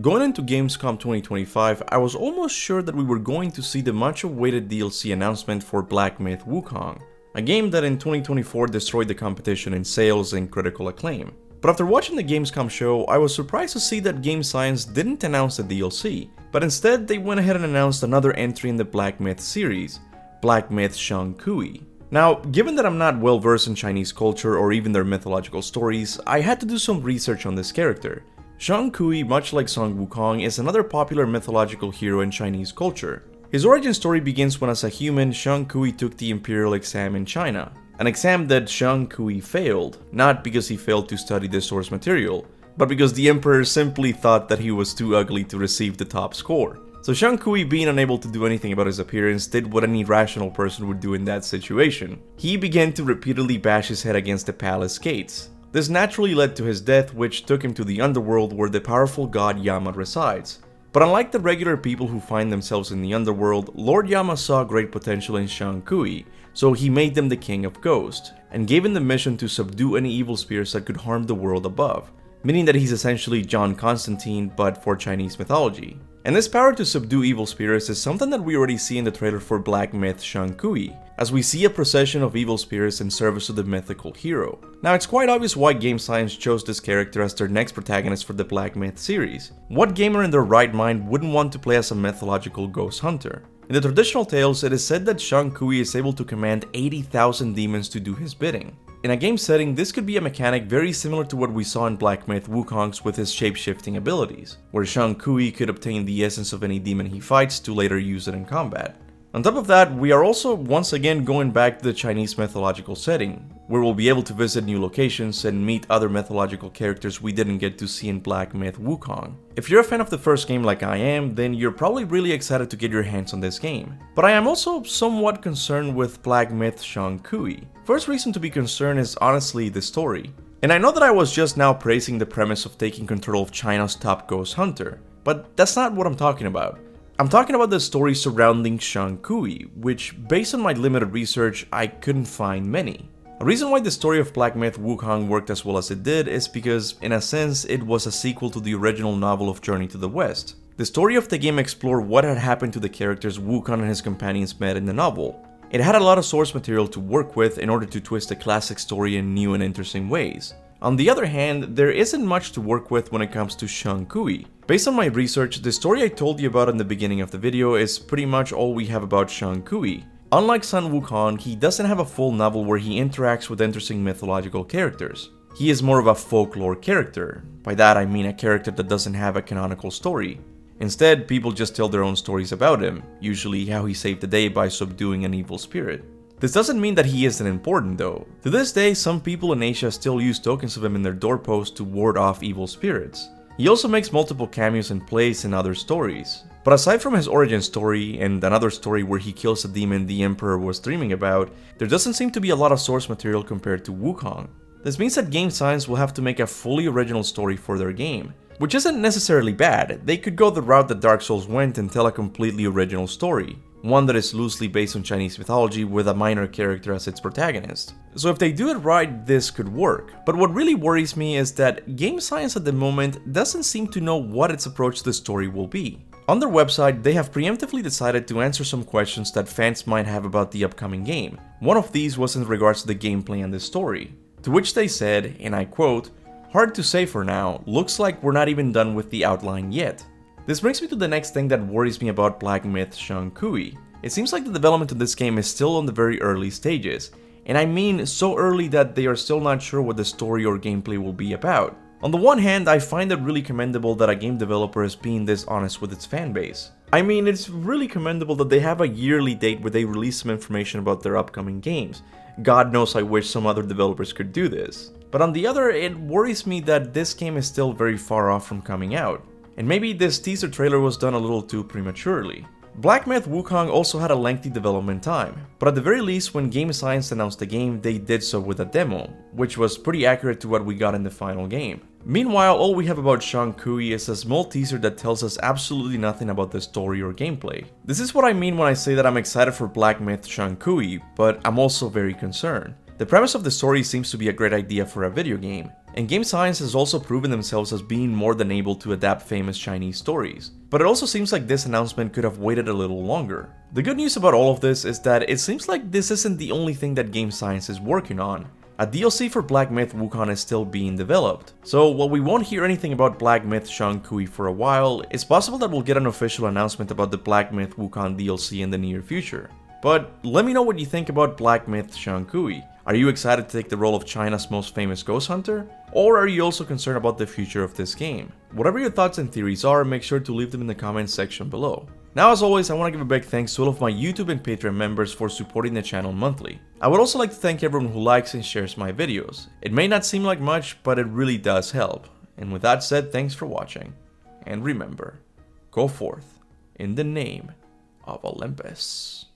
Going into Gamescom 2025, I was almost sure that we were going to see the much awaited DLC announcement for Black Myth: Wukong, a game that in 2024 destroyed the competition in sales and critical acclaim. But after watching the Gamescom show, I was surprised to see that Game Science didn't announce the DLC, but instead they went ahead and announced another entry in the Black Myth series, Black Myth: Zhong Kui. Now, given that I'm not well versed in Chinese culture or even their mythological stories, I had to do some research on this character. Zhong Kui, much like Sun Wukong, is another popular mythological hero in Chinese culture. His origin story begins when as a human, Zhong Kui took the imperial exam in China. An exam that Zhong Kui failed, not because he failed to study the source material, but because the emperor simply thought that he was too ugly to receive the top score. So Zhong Kui, being unable to do anything about his appearance, did what any rational person would do in that situation. He began to repeatedly bash his head against the palace gates. This naturally led to his death, which took him to the underworld where the powerful god Yama resides. But unlike the regular people who find themselves in the underworld, Lord Yama saw great potential in Zhong Kui, so he made them the king of ghosts, and gave him the mission to subdue any evil spirits that could harm the world above, meaning that he's essentially John Constantine but for Chinese mythology. And this power to subdue evil spirits is something that we already see in the trailer for Black Myth: Zhong Kui, as we see a procession of evil spirits in service of the mythical hero. Now, it's quite obvious why Game Science chose this character as their next protagonist for the Black Myth series. What gamer in their right mind wouldn't want to play as a mythological ghost hunter? In the traditional tales, it is said that Zhong Kui is able to command 80,000 demons to do his bidding. In a game setting, this could be a mechanic very similar to what we saw in Black Myth: Wukong's with his shape-shifting abilities, where Zhong Kui could obtain the essence of any demon he fights to later use it in combat. On top of that, we are also once again going back to the Chinese mythological setting, where we'll be able to visit new locations and meet other mythological characters we didn't get to see in Black Myth: Wukong. If you're a fan of the first game like I am, then you're probably really excited to get your hands on this game. But I am also somewhat concerned with Black Myth: Zhong Kui. First reason to be concerned is honestly the story. And I know that I was just now praising the premise of taking control of China's top ghost hunter, but that's not what I'm talking about. I'm talking about the story surrounding Zhong Kui, which, based on my limited research, I couldn't find many. A reason why the story of Black Myth: Wukong worked as well as it did is because, in a sense, it was a sequel to the original novel of Journey to the West. The story of the game explored what had happened to the characters Wukong and his companions met in the novel. It had a lot of source material to work with in order to twist the classic story in new and interesting ways. On the other hand, there isn't much to work with when it comes to Zhong Kui. Based on my research, the story I told you about in the beginning of the video is pretty much all we have about Zhong Kui. Unlike Sun Wukong, he doesn't have a full novel where he interacts with interesting mythological characters. He is more of a folklore character. By that I mean a character that doesn't have a canonical story. Instead, people just tell their own stories about him, usually how he saved the day by subduing an evil spirit. This doesn't mean that he isn't important though. To this day, some people in Asia still use tokens of him in their doorposts to ward off evil spirits. He also makes multiple cameos and plays in other stories. But aside from his origin story and another story where he kills a demon the Emperor was dreaming about, there doesn't seem to be a lot of source material compared to Wukong. This means that Game Science will have to make a fully original story for their game, which isn't necessarily bad. They could go the route that Dark Souls went and tell a completely original story, one that is loosely based on Chinese mythology with a minor character as its protagonist. So if they do it right, this could work. But what really worries me is that Game Science at the moment doesn't seem to know what its approach to the story will be. On their website, they have preemptively decided to answer some questions that fans might have about the upcoming game. One of these was in regards to the gameplay and the story, to which they said, and I quote, "Hard to say for now, looks like we're not even done with the outline yet." This brings me to the next thing that worries me about Black Myth: Zhong Kui. It seems like the development of this game is still on the very early stages, and I mean so early that they are still not sure what the story or gameplay will be about. On the one hand, I find it really commendable that a game developer is being this honest with its fanbase. I mean, it's really commendable that they have a yearly date where they release some information about their upcoming games. God knows I wish some other developers could do this. But on the other, it worries me that this game is still very far off from coming out. And maybe this teaser trailer was done a little too prematurely. Black Myth: Wukong also had a lengthy development time, but at the very least when Game Science announced the game, they did so with a demo, which was pretty accurate to what we got in the final game. Meanwhile, all we have about Zhong Kui is a small teaser that tells us absolutely nothing about the story or gameplay. This is what I mean when I say that I'm excited for Black Myth: Zhong Kui, but I'm also very concerned. The premise of the story seems to be a great idea for a video game. And Game Science has also proven themselves as being more than able to adapt famous Chinese stories. But it also seems like this announcement could have waited a little longer. The good news about all of this is that it seems like this isn't the only thing that Game Science is working on. A DLC for Black Myth Wukong is still being developed. So while we won't hear anything about Black Myth Zhong Kui for a while, it's possible that we'll get an official announcement about the Black Myth Wukong DLC in the near future. But let me know what you think about Black Myth Zhong Kui. Are you excited to take the role of China's most famous ghost hunter? Or are you also concerned about the future of this game? Whatever your thoughts and theories are, make sure to leave them in the comments section below. Now, as always, I want to give a big thanks to all of my YouTube and Patreon members for supporting the channel monthly. I would also like to thank everyone who likes and shares my videos. It may not seem like much, but it really does help. And with that said, thanks for watching. And remember, go forth in the name of Olympus.